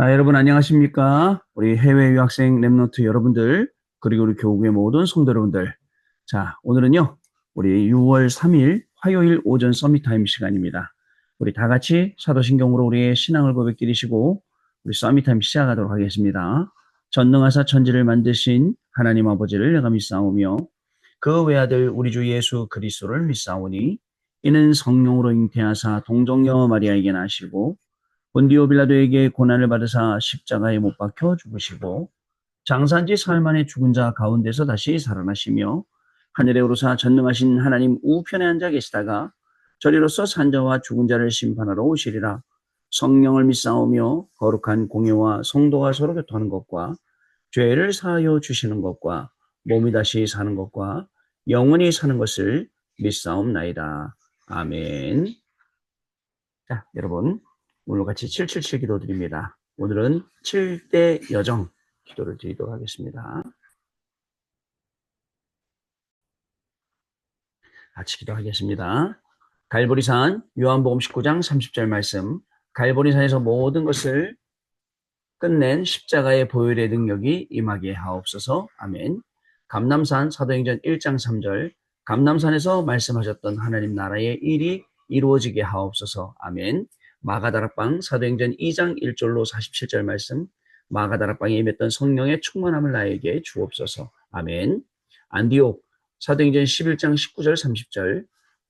여러분 안녕하십니까? 우리 해외 유학생 랩노트 여러분들, 그리고 우리 교구의 모든 성도 여러분들. 자, 오늘은요, 우리 6월 3일 화요일 오전 서밋 타임 시간입니다. 우리 다 같이 사도신경으로 우리의 신앙을 고백드리시고 우리 서밋 타임 시작하도록 하겠습니다. 전능하사 천지를 만드신 하나님 아버지를 내가 믿사오며 그 외아들 우리 주 예수 그리스도를 믿사오니 이는 성령으로 잉태하사 동정녀 마리아에게 나시고 본디오 빌라도에게 고난을 받으사 십자가에 못 박혀 죽으시고 장사한 지 사흘 만에 죽은 자 가운데서 다시 살아나시며 하늘에 오르사 전능하신 하나님 우편에 앉아 계시다가 저리로서 산자와 죽은 자를 심판하러 오시리라. 성령을 믿사오며 거룩한 공예와 성도가 서로 교통하는 것과 죄를 사하여 주시는 것과 몸이 다시 사는 것과 영원히 사는 것을 믿사옵나이다. 아멘. 자, 여러분 오늘 같이 777 기도 드립니다. 오늘은 7대 여정 기도를 드리도록 하겠습니다. 같이 기도하겠습니다. 갈보리산 요한복음 19장 30절 말씀, 갈보리산에서 모든 것을 끝낸 십자가의 보혈의 능력이 임하게 하옵소서. 아멘. 감람산 사도행전 1장 3절, 감람산에서 말씀하셨던 하나님 나라의 일이 이루어지게 하옵소서. 아멘. 마가다락방 사도행전 2장 1절로 47절 말씀, 마가다락방에 임했던 성령의 충만함을 나에게 주옵소서. 아멘. 안디옥 사도행전 11장 19절 30절,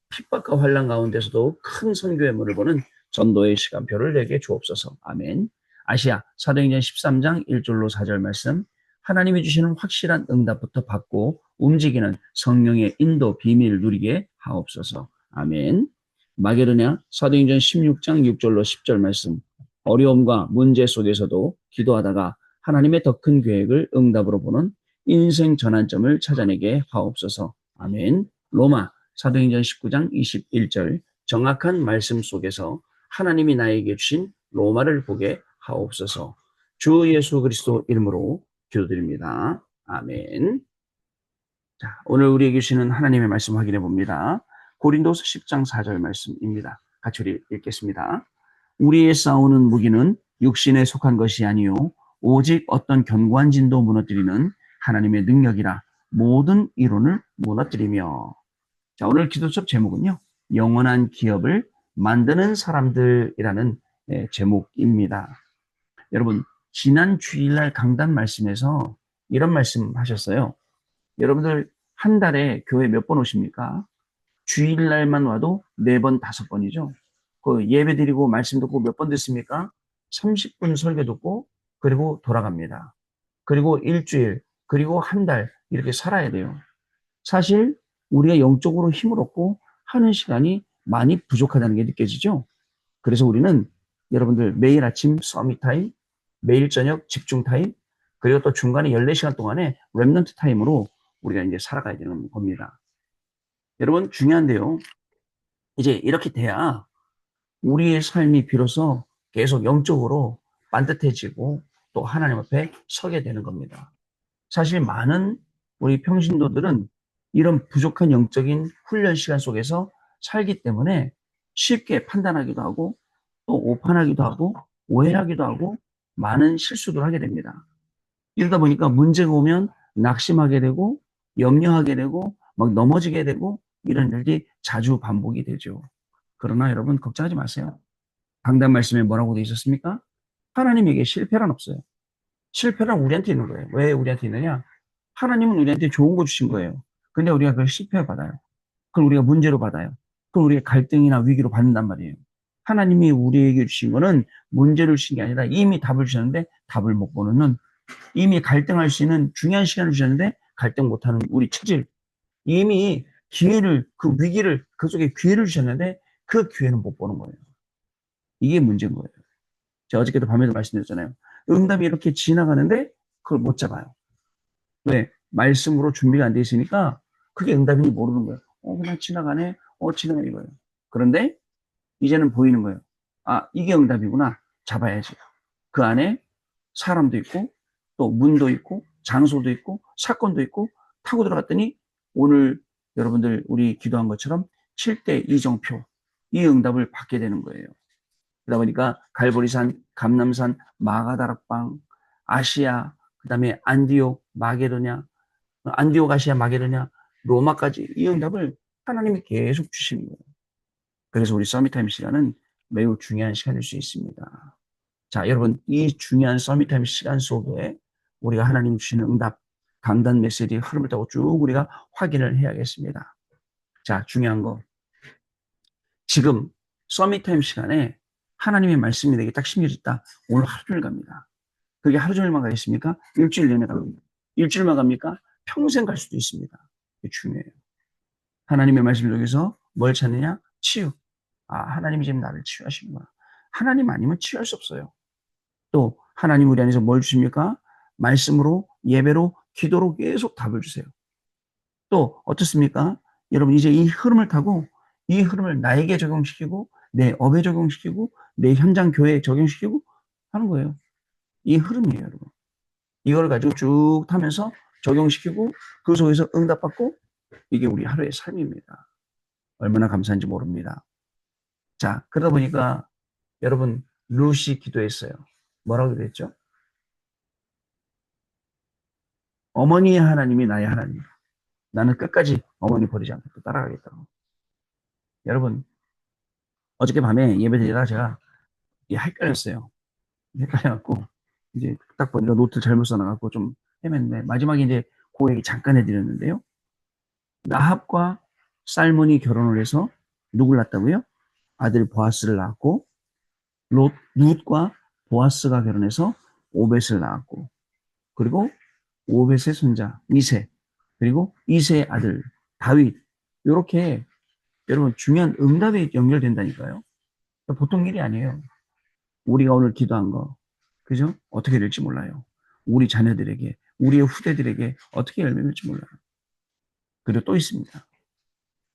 핍박과 환난 가운데서도 큰 선교의 문을 보는 전도의 시간표를 내게 주옵소서. 아멘. 아시아 사도행전 13장 1절로 4절 말씀, 하나님이 주시는 확실한 응답부터 받고 움직이는 성령의 인도 비밀 누리게 하옵소서. 아멘. 마게도냐 사도행전 16장 6절로 10절 말씀, 어려움과 문제 속에서도 기도하다가 하나님의 더 큰 계획을 응답으로 보는 인생 전환점을 찾아내게 하옵소서. 아멘. 로마 사도행전 19장 21절, 정확한 말씀 속에서 하나님이 나에게 주신 로마를 보게 하옵소서. 주 예수 그리스도 이름으로 기도드립니다. 아멘. 자, 오늘 우리에게 주시는 하나님의 말씀 확인해 봅니다. 고린도서 10장 4절 말씀입니다. 같이 우리 읽겠습니다. 우리의 싸우는 무기는 육신에 속한 것이 아니요 오직 어떤 견고한 진도 무너뜨리는 하나님의 능력이라 모든 이론을 무너뜨리며. 자, 오늘 기도 수업 제목은요, 영원한 기업을 만드는 사람들이라는 제목입니다. 여러분, 지난 주일날 강단 말씀에서 이런 말씀 하셨어요. 여러분들 한 달에 교회 몇 번 오십니까? 주일날만 와도 4번, 5번이죠. 그 예배 드리고 말씀 듣고 몇 번 듣습니까? 30분 설교 듣고 그리고 돌아갑니다. 그리고 일주일, 그리고 한 달 이렇게 살아야 돼요. 사실 우리가 영적으로 힘을 얻고 하는 시간이 많이 부족하다는 게 느껴지죠? 그래서 우리는 여러분들 매일 아침 서밋 타임, 매일 저녁 집중 타임, 그리고 또 중간에 14시간 동안에 렘넌트 타임으로 우리가 이제 살아가야 되는 겁니다. 여러분 중요한데요. 이제 이렇게 돼야 우리의 삶이 비로소 계속 영적으로 반듯해지고 또 하나님 앞에 서게 되는 겁니다. 사실 많은 우리 평신도들은 이런 부족한 영적인 훈련 시간 속에서 살기 때문에 쉽게 판단하기도 하고 또 오판하기도 하고 오해하기도 하고 많은 실수를 하게 됩니다. 이러다 보니까 문제가 오면 낙심하게 되고 염려하게 되고 막 넘어지게 되고 이런 일이 자주 반복이 되죠. 그러나 여러분 걱정하지 마세요. 강단 말씀에 뭐라고 되어 있었습니까? 하나님에게 실패란 없어요. 실패란 우리한테 있는 거예요. 왜 우리한테 있느냐? 하나님은 우리한테 좋은 거 주신 거예요. 근데 우리가 그걸 실패 받아요. 그걸 우리가 문제로 받아요. 그걸 우리가 갈등이나 위기로 받는단 말이에요. 하나님이 우리에게 주신 거는 문제를 주신 게 아니라 이미 답을 주셨는데 답을 못 보는, 이미 갈등할 수 있는 중요한 시간을 주셨는데 갈등 못하는 우리 체질, 이미 기회를, 그 위기를, 그 속에 기회를 주셨는데 그 기회는 못 보는 거예요. 이게 문제인 거예요. 제가 어저께도 밤에도 말씀드렸잖아요. 응답이 이렇게 지나가는데 그걸 못 잡아요. 왜? 말씀으로 준비가 안 돼 있으니까 그게 응답인지 모르는 거예요. 그냥 지나가네. 지나가네 이거예요. 그런데 이제는 보이는 거예요. 아, 이게 응답이구나. 잡아야지. 그 안에 사람도 있고 또 문도 있고 장소도 있고 사건도 있고 타고 들어갔더니 오늘 여러분들 우리 기도한 것처럼 7대 이정표, 이 응답을 받게 되는 거예요. 그러다 보니까 갈보리산, 감람산, 마가다락방, 아시아, 그 다음에 안디옥, 마게도냐, 안디옥, 아시아, 마게도냐, 로마까지 이 응답을 하나님이 계속 주시는 거예요. 그래서 우리 서밋타임 시간은 매우 중요한 시간일 수 있습니다. 자, 여러분, 이 중요한 서밋타임 시간 속에 우리가 하나님 주시는 응답, 강단 메시지의 흐름을 타고 쭉 우리가 확인을 해야겠습니다. 자, 중요한 거. 지금 서밋타임 시간에 하나님의 말씀이 내게 딱 심겨졌다. 오늘 하루 종일 갑니다. 그게 하루 종일만 가겠습니까? 일주일 내내 갑니다. 일주일만 갑니까? 평생 갈 수도 있습니다. 그게 중요해요. 하나님의 말씀 속에서 뭘 찾느냐? 치유. 아, 하나님이 지금 나를 치유하시는구나. 하나님 아니면 치유할 수 없어요. 또 하나님 우리 안에서 뭘 주십니까? 말씀으로, 예배로, 기도로 계속 답을 주세요. 또 어떻습니까? 여러분 이제 이 흐름을 타고 이 흐름을 나에게 적용시키고 내 업에 적용시키고 내 현장 교회에 적용시키고 하는 거예요. 이 흐름이에요, 여러분. 이걸 가지고 쭉 타면서 적용시키고 그 속에서 응답받고 이게 우리 하루의 삶입니다. 얼마나 감사한지 모릅니다. 자, 그러다 보니까 여러분 루시 기도했어요. 뭐라고 그랬죠? 어머니의 하나님이 나의 하나님. 나는 끝까지 어머니 버리지 않고 따라가겠다고. 여러분 어저께 밤에 예배 드리다가 제가 헷갈렸어요. 헷갈려갖고 이제 딱 보니까 노트 잘못 써놔갖고 좀 헤맸는데 마지막에 이제 그 얘기 잠깐 해드렸는데요. 라합과 살몬이 결혼을 해서 누굴 낳았다고요? 아들 보아스를 낳았고 룻과 보아스가 결혼해서 오벳을 낳았고 그리고 오벳의 손자 이세 그리고 이세의 아들 다윗 이렇게 여러분 중요한 응답이 연결된다니까요. 보통 일이 아니에요. 우리가 오늘 기도한 거 그죠? 어떻게 될지 몰라요. 우리 자녀들에게 우리의 후대들에게 어떻게 열매맺을지 몰라요. 그리고 또 있습니다.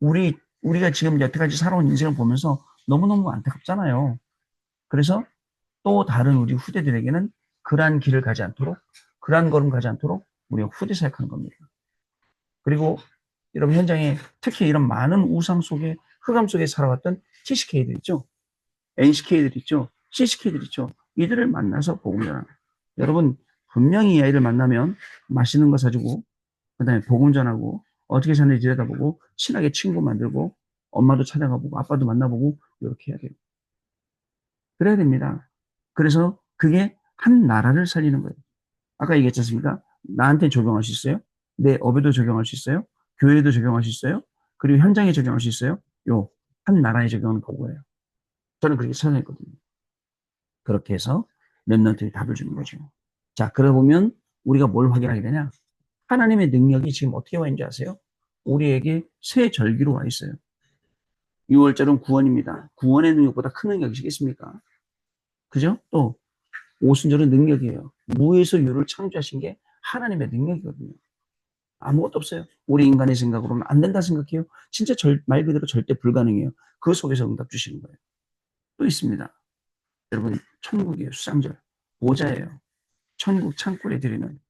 우리가 지금 여태까지 살아온 인생을 보면서 너무너무 안타깝잖아요. 그래서 또 다른 우리 후대들에게는 그러한 길을 가지 않도록, 그러한 걸음 가지 않도록 우리가 후대 사역하는 겁니다. 그리고 여러분 현장에 특히 이런 많은 우상 속에, 흑암 속에 살아왔던 TCK들 있죠? NCK들 있죠? CCK들 있죠? 이들을 만나서 복음 전하는. 여러분, 분명히 이 아이를 만나면 맛있는 거 사주고, 그 다음에 복음 전하고, 어떻게 사는지 들여다보고, 친하게 친구 만들고, 엄마도 찾아가보고, 아빠도 만나보고, 이렇게 해야 돼요. 그래야 됩니다. 그래서 그게 한 나라를 살리는 거예요. 아까 얘기했지 않습니까? 나한테 적용할 수 있어요? 내 업에도 적용할 수 있어요? 교회에도 적용할 수 있어요? 그리고 현장에 적용할 수 있어요? 요, 한 나라에 적용하는 그거예요. 저는 그렇게 설명했거든요. 그렇게 해서 렘넌트에 답을 주는 거죠. 자, 그러다 보면 우리가 뭘 확인하게 되냐? 하나님의 능력이 지금 어떻게 와 있는지 아세요? 우리에게 새 절기로 와 있어요. 6월절은 구원입니다. 구원의 능력보다 큰 능력이시겠습니까? 그죠? 또 오순절은 능력이에요. 무에서 유를 창조하신 게 하나님의 능력이거든요. 아무것도 없어요. 우리 인간의 생각으로는 안 된다 생각해요. 진짜 말 그대로 절대 불가능해요. 그 속에서 응답 주시는 거예요. 또 있습니다. 여러분, 천국이에요. 수상절. 보좌예요. 천국 창고에 드리는.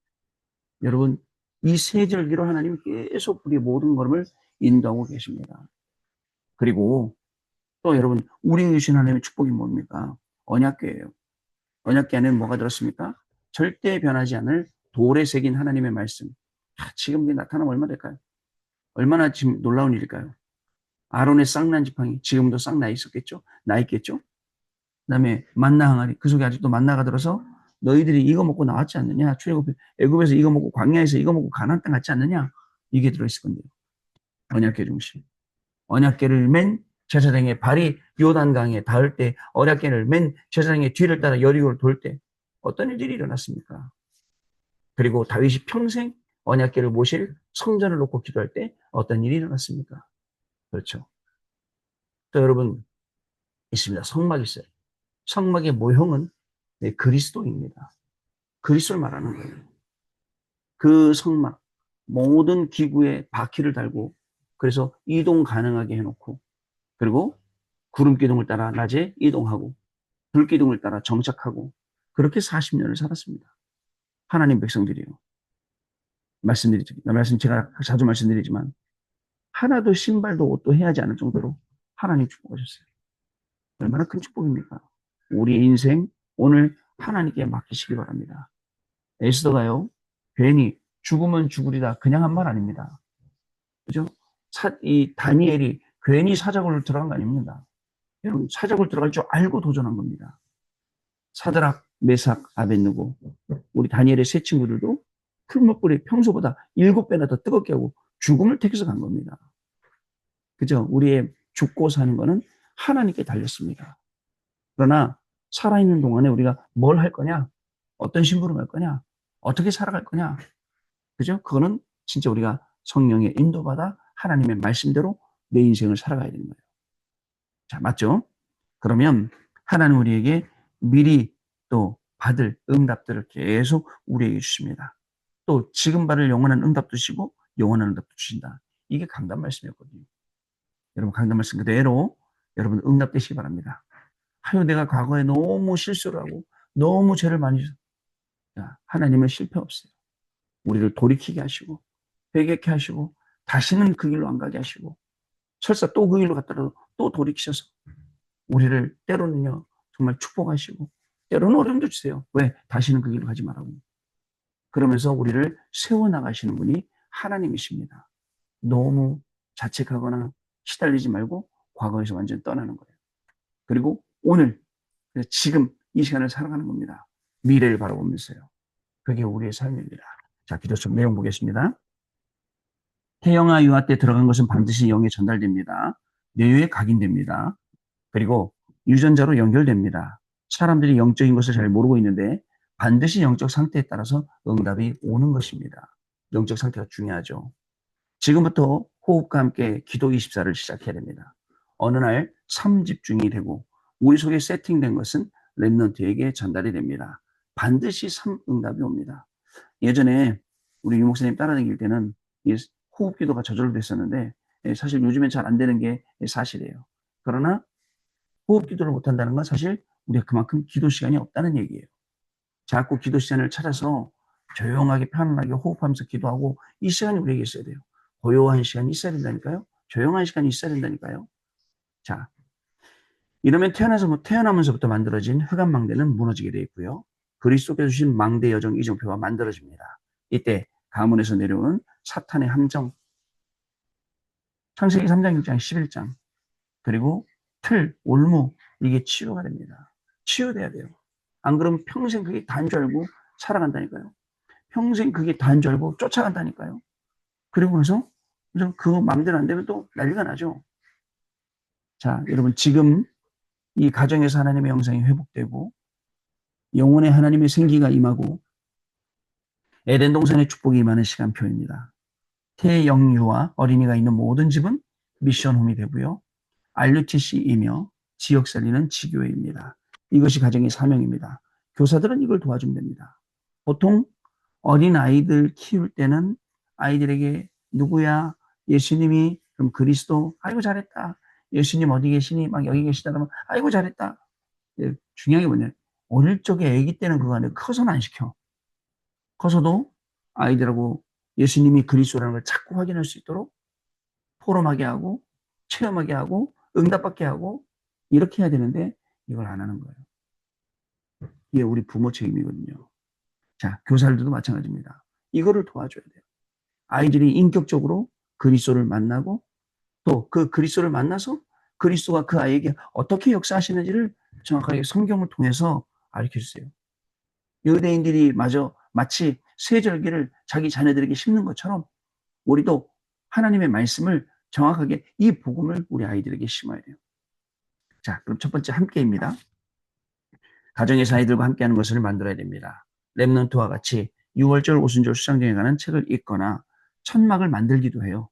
여러분, 이 세 절기로 하나님 계속 우리 모든 걸음을 인도하고 계십니다. 그리고 또 여러분, 우리에게 주신 하나님의 축복이 뭡니까? 언약궤예요. 언약궤 안에는 뭐가 들었습니까? 절대 변하지 않을 돌에 새긴 하나님의 말씀. 지금 이게 나타나면 얼마나 될까요? 얼마나 지금 놀라운 일일까요? 아론의 쌍난 지팡이 지금도 쌍 나 있었겠죠? 나 있겠죠? 그다음에 만나 항아리 그 속에 아직도 만나가 들어서 너희들이 이거 먹고 나왔지 않느냐? 애굽에서 이거 먹고 광야에서 이거 먹고 가나안 땅 갔지 않느냐? 이게 들어있을 건데요. 언약궤 중심. 언약궤를 맨 제사장의 발이 요단강에 닿을 때 언약궤를 맨 제사장의 뒤를 따라 여리고를 돌 때 어떤 일들이 일어났습니까? 그리고 다윗이 평생 언약궤를 모실 성전을 놓고 기도할 때 어떤 일이 일어났습니까? 그렇죠. 또 여러분 있습니다. 성막이 있어요. 성막의 모형은 그리스도입니다. 그리스도를 말하는 거예요. 그 성막 모든 기구에 바퀴를 달고 그래서 이동 가능하게 해놓고 그리고 구름 기둥을 따라 낮에 이동하고 불 기둥을 따라 정착하고 그렇게 40년을 살았습니다. 하나님 백성들이요. 제가 자주 말씀드리지만 하나도 신발도 옷도 해야지 않을 정도로 하나님 축복하셨어요. 얼마나 큰 축복입니까? 우리의 인생 오늘 하나님께 맡기시기 바랍니다. 에스더가요, 괜히 죽으면 죽으리다 그냥 한 말 아닙니다. 그죠? 이 다니엘이 괜히 사자굴로 들어간 거 아닙니다. 여러분, 사자굴 들어갈 줄 알고 도전한 겁니다. 사드락, 메삭, 아벳느고, 우리 다니엘의 세 친구들도 풀무불이 평소보다 7배나 더 뜨겁게 하고 죽음을 택해서 간 겁니다. 그죠? 우리의 죽고 사는 거는 하나님께 달렸습니다. 그러나 살아있는 동안에 우리가 뭘 할 거냐? 어떤 신부로 갈 거냐? 어떻게 살아갈 거냐? 그죠? 그거는 진짜 우리가 성령의 인도받아 하나님의 말씀대로 내 인생을 살아가야 되는 거예요. 자, 맞죠? 그러면 하나님 우리에게 미리 또 받을 응답들을 계속 우리에게 주십니다. 또 지금 받을 영원한 응답도 주시고 영원한 응답도 주신다. 이게 강단 말씀이었거든요. 여러분, 강단 말씀 그대로 여러분 응답되시기 바랍니다. 하여 내가 과거에 너무 실수를 하고 너무 죄를 많이 졌다. 하나님은 실패 없어요. 우리를 돌이키게 하시고 회개케 하시고 다시는 그 길로 안 가게 하시고 설사 또 그 길로 갔더라도 또 돌이키셔서 우리를 때로는요 정말 축복하시고 때로는 어려움도 주세요. 왜? 다시는 그 길로 가지 말라고. 그러면서 우리를 세워나가시는 분이 하나님이십니다. 너무 자책하거나 시달리지 말고 과거에서 완전히 떠나는 거예요. 그리고 오늘 지금 이 시간을 살아가는 겁니다. 미래를 바라보면서요. 그게 우리의 삶입니다. 자, 기도 속 내용 보겠습니다. 태영아 유아 때 들어간 것은 반드시 영에 전달됩니다. 뇌에 각인됩니다. 그리고 유전자로 연결됩니다. 사람들이 영적인 것을 잘 모르고 있는데 반드시 영적 상태에 따라서 응답이 오는 것입니다. 영적 상태가 중요하죠. 지금부터 호흡과 함께 기도 24를 시작해야 됩니다. 어느 날 3집중이 되고 우리 속에 세팅된 것은 렘넌트에게 전달이 됩니다. 반드시 3응답이 옵니다. 예전에 우리 유 목사님 따라다닐 때는 호흡 기도가 저절로 됐었는데 사실 요즘엔 잘 안 되는 게 사실이에요. 그러나 호흡 기도를 못한다는 건 사실 우리가 그만큼 기도 시간이 없다는 얘기예요. 자꾸 기도 시간을 찾아서 조용하게 편안하게 호흡하면서 기도하고 이 시간이 우리에게 있어야 돼요. 고요한 시간이 있어야 된다니까요. 조용한 시간이 있어야 된다니까요. 자, 이러면 태어나면서부터 만들어진 흑암망대는 무너지게 되어 있고요. 그리스도께서 주신 망대 여정 이정표가 만들어집니다. 이때 가문에서 내려오는 사탄의 함정, 창세기 3장, 6장, 11장, 그리고 틀, 올무, 이게 치유가 됩니다. 치유돼야 돼요. 안 그러면 평생 그게 다인 줄 알고 살아간다니까요. 평생 그게 다인 줄 알고 쫓아간다니까요. 그리고 나서 그 마음대로 안 되면 또 난리가 나죠. 자, 여러분 지금 이 가정에서 하나님의 영상이 회복되고 영혼의 하나님의 생기가 임하고 에덴 동산의 축복이 임하는 시간표입니다. 태영유아 어린이가 있는 모든 집은 미션홈이 되고요. RUTC이며 지역살리는 지교회입니다. 이것이 가정의 사명입니다. 교사들은 이걸 도와주면 됩니다. 보통 어린 아이들 키울 때는 아이들에게 누구야? 예수님이 그럼 그리스도 아이고 잘했다. 예수님 어디 계시니? 막 여기 계시다 그러면 아이고 잘했다. 중요한 게 뭐냐? 어릴 적에 아기 때는 그거 아니에요. 커서는 안 시켜. 커서도 아이들하고 예수님이 그리스도라는 걸 자꾸 확인할 수 있도록 포럼하게 하고 체험하게 하고 응답받게 하고 이렇게 해야 되는데 이걸 안 하는 거예요. 이게 우리 부모 책임이거든요. 자, 교사들도 마찬가지입니다. 이거를 도와줘야 돼요. 아이들이 인격적으로 그리스도를 만나고 또 그 그리스도를 만나서 그리스도가 그 아이에게 어떻게 역사하시는지를 정확하게 성경을 통해서 가르쳐 주세요. 유대인들이 마치 세절기를 자기 자녀들에게 심는 것처럼 우리도 하나님의 말씀을 정확하게 이 복음을 우리 아이들에게 심어야 돼요. 자, 그럼 첫 번째 함께입니다. 가정에서 아이들과 함께하는 것을 만들어야 됩니다. 렘넌트와 같이 6월절, 오순절 수장정에 관한 책을 읽거나 천막을 만들기도 해요.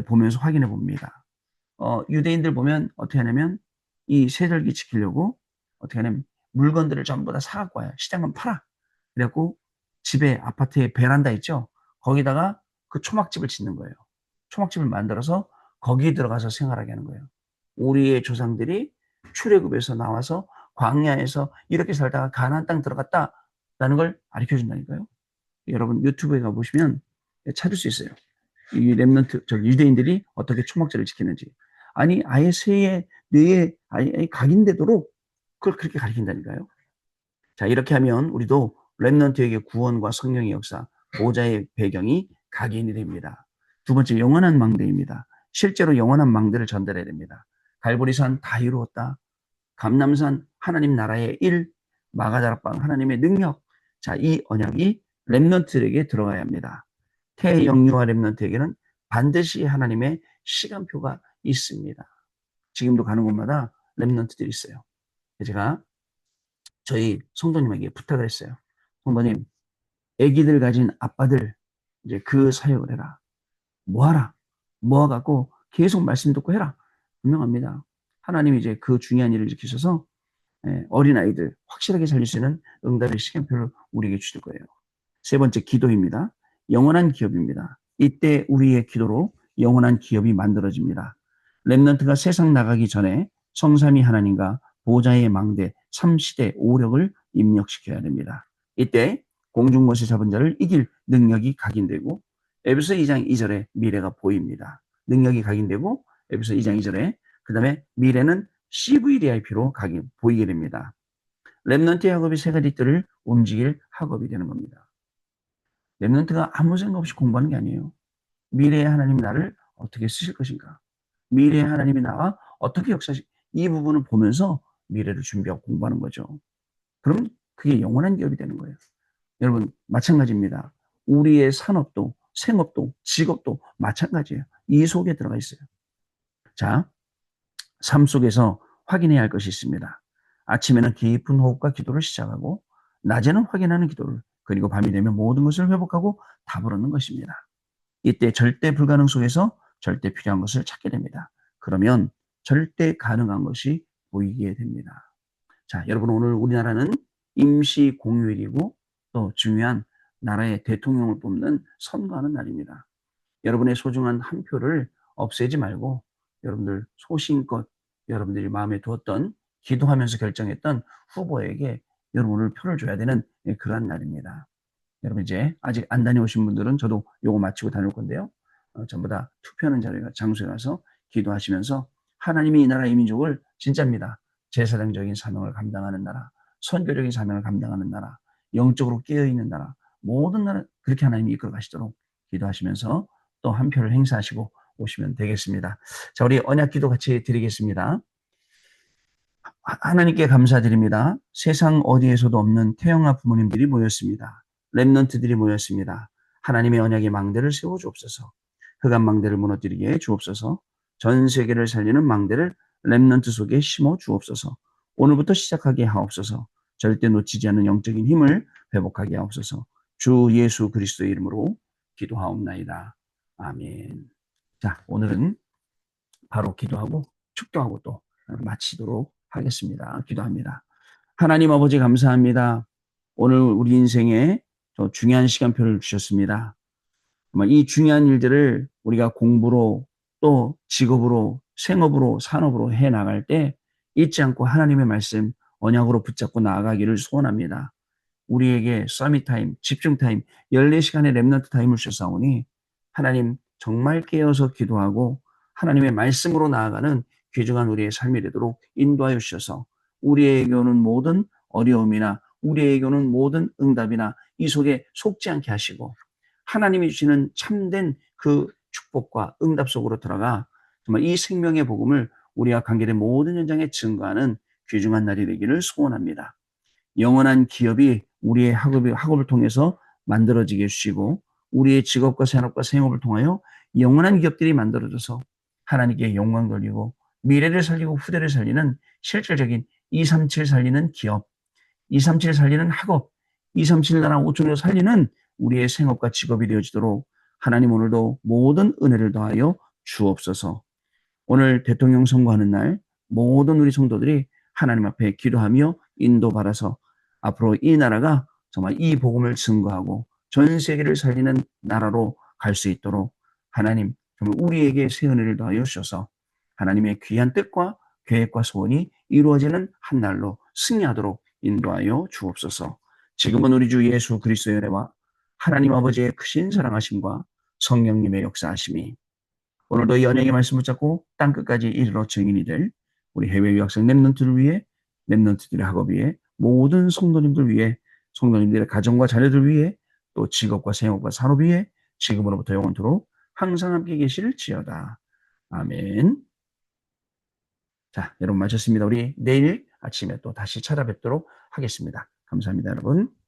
보면서 확인해 봅니다. 유대인들 보면 어떻게 하냐면 이 세절기 지키려고 어떻게 하냐면 물건들을 전부 다 사갖고 와요. 시장 가면 팔아. 그래갖고 집에 아파트에 베란다 있죠. 거기다가 그 초막집을 짓는 거예요. 초막집을 만들어서 거기에 들어가서 생활하게 하는 거예요. 우리의 조상들이 출애굽에서 나와서 광야에서 이렇게 살다가 가나안 땅 들어갔다라는 걸 가르쳐 준다니까요. 여러분 유튜브에 가보시면 찾을 수 있어요. 이 렘넌트 유대인들이 어떻게 초막절을 지키는지. 아니 아예 뇌에 각인되도록 그걸 그렇게 가르친다니까요. 자, 이렇게 하면 우리도 렘넌트에게 구원과 성령의 역사, 보호자의 배경이 각인이 됩니다. 두 번째, 영원한 망대입니다. 실제로 영원한 망대를 전달해야 됩니다. 갈보리산 다 이루었다. 감남산 하나님 나라의 일, 마가다락방 하나님의 능력. 자, 이 언약이 렘넌트에게 들어가야 합니다. 태영유아 렘넌트에게는 반드시 하나님의 시간표가 있습니다. 지금도 가는 곳마다 렘넌트들이 있어요. 제가 저희 성도님에게 부탁을 했어요. 성도님, 아기들 가진 아빠들 이제 그 사역을 해라. 모아라. 모아갖고 계속 말씀 듣고 해라. 분명합니다. 하나님이 이제 그 중요한 일을 지키셔서 어린아이들 확실하게 살릴 수 있는 응답의 시간표를 우리에게 주실 거예요. 세 번째, 기도입니다. 영원한 기업입니다. 이때 우리의 기도로 영원한 기업이 만들어집니다. 렘넌트가 세상 나가기 전에 성삼위 하나님과 보좌의 망대 3시대 5력을 입력시켜야 됩니다. 이때 공중못에 잡은 자를 이길 능력이 각인되고 에베소 2장 2절에 미래가 보입니다. 능력이 각인되고 에베소 2장 2절에 그 다음에 미래는 CVDIP로 보이게 됩니다. 렘넌트의 학업이 세 가지 뜰을 움직일 학업이 되는 겁니다. 렘넌트가 아무 생각 없이 공부하는 게 아니에요. 미래의 하나님 나를 어떻게 쓰실 것인가? 미래의 하나님이 나와 어떻게 역사하실 이 부분을 보면서 미래를 준비하고 공부하는 거죠. 그럼 그게 영원한 기업이 되는 거예요. 여러분 마찬가지입니다. 우리의 산업도 생업도 직업도 마찬가지예요. 이 속에 들어가 있어요. 자, 삶 속에서 확인해야 할 것이 있습니다. 아침에는 깊은 호흡과 기도를 시작하고 낮에는 확인하는 기도를 그리고 밤이 되면 모든 것을 회복하고 답을 얻는 것입니다. 이때 절대 불가능 속에서 절대 필요한 것을 찾게 됩니다. 그러면 절대 가능한 것이 보이게 됩니다. 자, 여러분 오늘 우리나라는 임시 공휴일이고 또 중요한 나라의 대통령을 뽑는 선거하는 날입니다. 여러분의 소중한 한 표를 없애지 말고 여러분들 소신껏 여러분들이 마음에 두었던 기도하면서 결정했던 후보에게 여러분 오늘 표를 줘야 되는 그러한 날입니다. 여러분 이제 아직 안 다녀오신 분들은 저도 요거 마치고 다닐 건데요. 전부 다 투표하는 장소에 가서 기도하시면서 하나님이 이 나라 이 민족을 진짜입니다. 제사장적인 사명을 감당하는 나라, 선교적인 사명을 감당하는 나라, 영적으로 깨어있는 나라, 모든 나라 그렇게 하나님이 이끌어 가시도록 기도하시면서 또 한 표를 행사하시고 오시면 되겠습니다. 자, 우리 언약 기도 같이 드리겠습니다. 하나님께 감사드립니다. 세상 어디에서도 없는 태영아 부모님들이 모였습니다. 렘넌트들이 모였습니다. 하나님의 언약의 망대를 세워 주옵소서. 흑암 망대를 무너뜨리게 주옵소서. 전 세계를 살리는 망대를 렘넌트 속에 심어 주옵소서. 오늘부터 시작하게 하옵소서. 절대 놓치지 않는 영적인 힘을 회복하게 하옵소서. 주 예수 그리스도의 이름으로 기도하옵나이다. 아멘. 자, 오늘은 바로 기도하고 축도하고 또 마치도록 하겠습니다. 기도합니다. 하나님 아버지 감사합니다. 오늘 우리 인생에 중요한 시간표를 주셨습니다. 이 중요한 일들을 우리가 공부로 또 직업으로 생업으로 산업으로 해나갈 때 잊지 않고 하나님의 말씀 언약으로 붙잡고 나아가기를 소원합니다. 우리에게 서밋 타임, 집중 타임, 14시간의 렘넌트 타임을 주셨사오니 하나님 정말 깨어서 기도하고 하나님의 말씀으로 나아가는 귀중한 우리의 삶이 되도록 인도하여 주셔서 우리에게 오는 모든 어려움이나 우리에게 오는 모든 응답이나 이 속에 속지 않게 하시고 하나님이 주시는 참된 그 축복과 응답 속으로 들어가 정말 이 생명의 복음을 우리가 관계된 모든 현장에 증거하는 귀중한 날이 되기를 소원합니다. 영원한 기업이 우리의 학업을 통해서 만들어지게 해주시고 우리의 직업과 산업과 생업을 통하여 영원한 기업들이 만들어져서 하나님께 영광 돌리고 미래를 살리고 후대를 살리는 실질적인 237 살리는 기업, 237 살리는 학업, 237 나라 5천을 살리는 우리의 생업과 직업이 되어지도록 하나님 오늘도 모든 은혜를 더하여 주옵소서. 오늘 대통령 선거하는 날 모든 우리 성도들이 하나님 앞에 기도하며 인도받아서 앞으로 이 나라가 정말 이 복음을 증거하고 전 세계를 살리는 나라로 갈 수 있도록 하나님 정말 우리에게 새 은혜를 더하여 주셔서 하나님의 귀한 뜻과 계획과 소원이 이루어지는 한 날로 승리하도록 인도하여 주옵소서. 지금은 우리 주 예수 그리스도의 은혜와 하나님 아버지의 크신 사랑하심과 성령님의 역사하심이 오늘도 이 언약의 말씀 붙잡고 땅끝까지 이르러 증인이 될 우리 해외 유학생 렘넌트를 위해 렘넌트들의 학업 위에, 모든 성도님들 위해, 성도님들의 가정과 자녀들 위해, 또 직업과 생업과 산업 위에 지금으로부터 영원토록 항상 함께 계실지어다. 아멘. 자, 여러분 마쳤습니다. 우리 내일 아침에 또 다시 찾아뵙도록 하겠습니다. 감사합니다, 여러분.